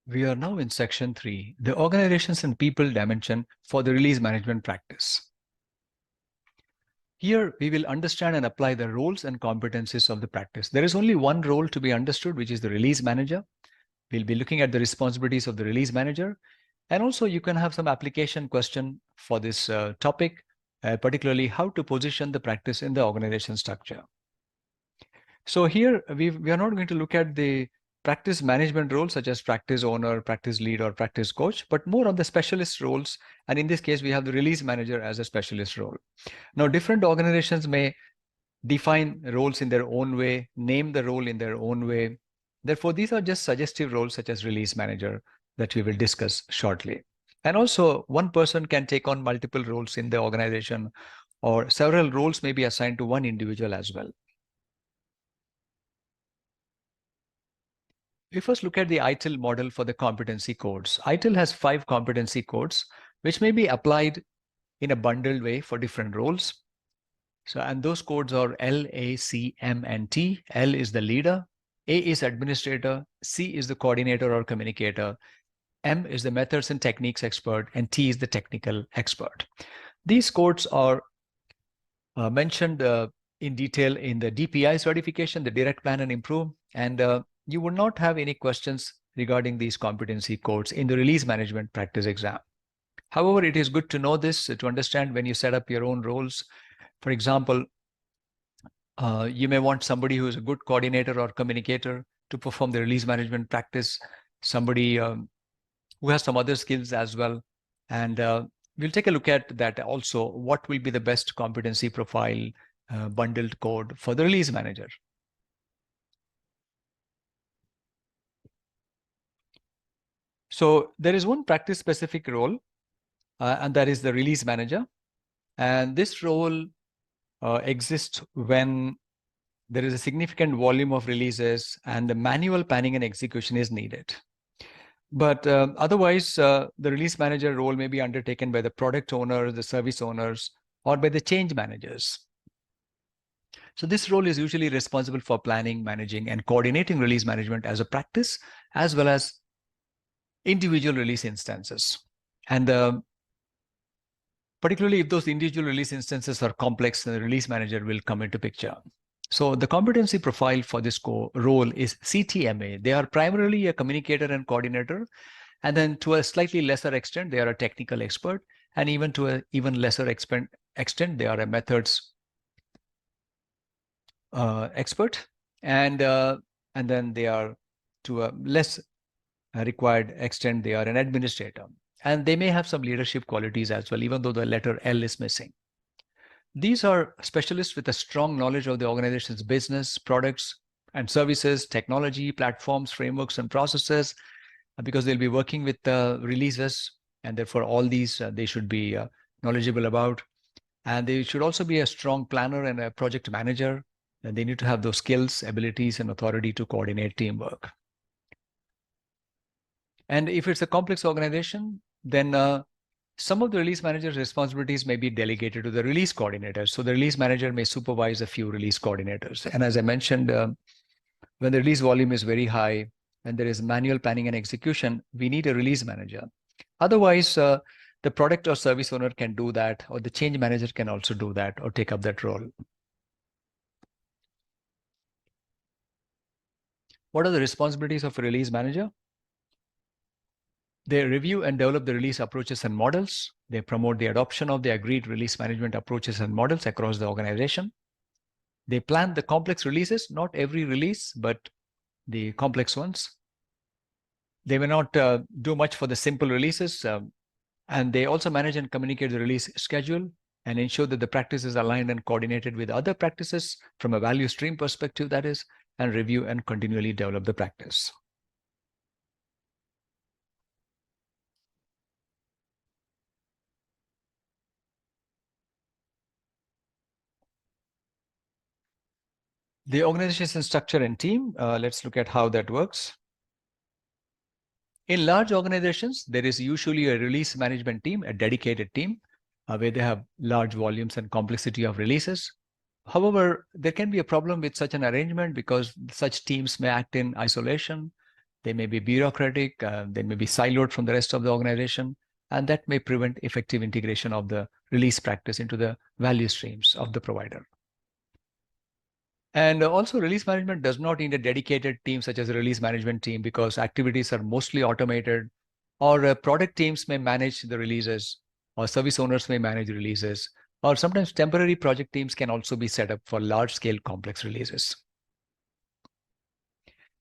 We are now in section 3, the organizations and people dimension for the release management practice. Here, we will understand and apply the roles and competencies of the practice. There is only one role to be understood, which is the release manager. We'll be looking at the responsibilities of the release manager. And also, you can have some application question for this topic, particularly how to position the practice in the organization structure. So here, we are not going to look at the practice management roles such as practice owner, practice lead, or practice coach, but more on the specialist roles. And in this case, we have the release manager as a specialist role. Now, different organizations may define roles in their own way, name the role in their own way. Therefore, these are just suggestive roles such as release manager that we will discuss shortly. And also, one person can take on multiple roles in the organization, or several roles may be assigned to one individual as well. We first look at the ITIL model for the competency codes. ITIL has 5 competency codes, which may be applied in a bundled way for different roles. So, and those codes are L, A, C, M, and T. L is the leader, A is administrator, C is the coordinator or communicator, M is the methods and techniques expert, and T is the technical expert. These codes are mentioned in detail in the DPI certification, the Direct Plan and Improve, and you will not have any questions regarding these competency codes in the release management practice exam. However, it is good to know this to understand when you set up your own roles. For example, you may want somebody who is a good coordinator or communicator to perform the release management practice, somebody who has some other skills as well. And we'll take a look at that also, what will be the best competency profile bundled code for the release manager. So there is one practice specific role, and that is the release manager. And this role exists when there is a significant volume of releases and the manual planning and execution is needed. But otherwise, the release manager role may be undertaken by the product owner, the service owners, or by the change managers. So this role is usually responsible for planning, managing, and coordinating release management as a practice, as well as individual release instances. And particularly if those individual release instances are complex, the release manager will come into picture. So the competency profile for this role is CTMA. They are primarily a communicator and coordinator, and then to a slightly lesser extent, they are a technical expert, and even to an even lesser extent, they are a methods expert, and then they are to a less required extent, they are an administrator. And they may have some leadership qualities as well, even though the letter L is missing. These are specialists with a strong knowledge of the organization's business, products and services, technology, platforms, frameworks, and processes, because they'll be working with releases, and therefore all these they should be knowledgeable about. And they should also be a strong planner and a project manager. And they need to have those skills, abilities, and authority to coordinate teamwork. And if it's a complex organization, then some of the release manager's responsibilities may be delegated to the release coordinator. So the release manager may supervise a few release coordinators. And as I mentioned, when the release volume is very high and there is manual planning and execution, we need a release manager. Otherwise, the product or service owner can do that, or the change manager can also do that or take up that role. What are the responsibilities of a release manager? They review and develop the release approaches and models. They promote the adoption of the agreed release management approaches and models across the organization. They plan the complex releases, not every release, but the complex ones. They may not do much for the simple releases. And they also manage and communicate the release schedule and ensure that the practice is aligned and coordinated with other practices from a value stream perspective, that is, and review and continually develop the practice. The organization structure and team, let's look at how that works. In large organizations, there is usually a release management team, a dedicated team, where they have large volumes and complexity of releases. However, there can be a problem with such an arrangement because such teams may act in isolation, They may be bureaucratic, they may be siloed from the rest of the organization, and that may prevent effective integration of the release practice into the value streams of the provider. And also, release management does not need a dedicated team such as a release management team, because activities are mostly automated, or product teams may manage the releases, or service owners may manage releases, or sometimes temporary project teams can also be set up for large-scale complex releases.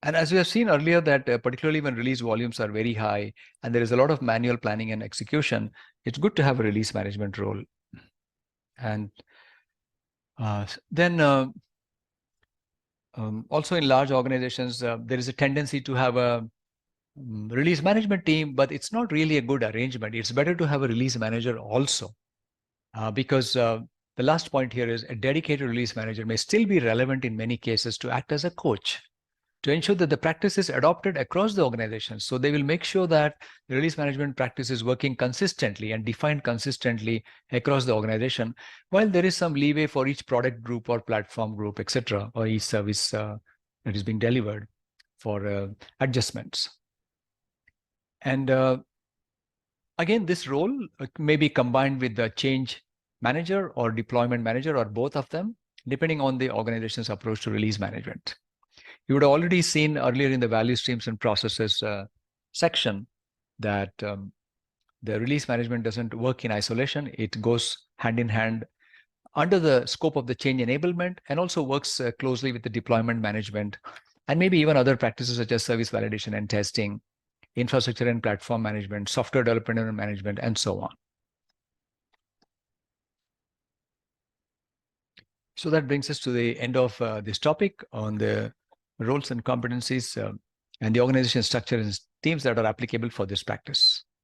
And as we have seen earlier, that particularly when release volumes are very high and there is a lot of manual planning and execution, it's good to have a release management role. And then also in large organizations, there is a tendency to have a release management team, but it's not really a good arrangement. It's better to have a release manager also, because the last point here is a dedicated release manager may still be relevant in many cases to act as a coach to ensure that the practice is adopted across the organization. So they will make sure that the release management practice is working consistently and defined consistently across the organization, while there is some leeway for each product group or platform group, etc., or each service that is being delivered for adjustments. And again, this role may be combined with the change manager or deployment manager, or both of them, depending on the organization's approach to release management. You would have already seen earlier in the value streams and processes section that the release management doesn't work in isolation. It goes hand in hand under the scope of the change enablement, and also works closely with the deployment management, and maybe even other practices such as service validation and testing, infrastructure and platform management, software development and management, and so on. So that brings us to the end of this topic on the roles and competencies and the organization structure and teams that are applicable for this practice.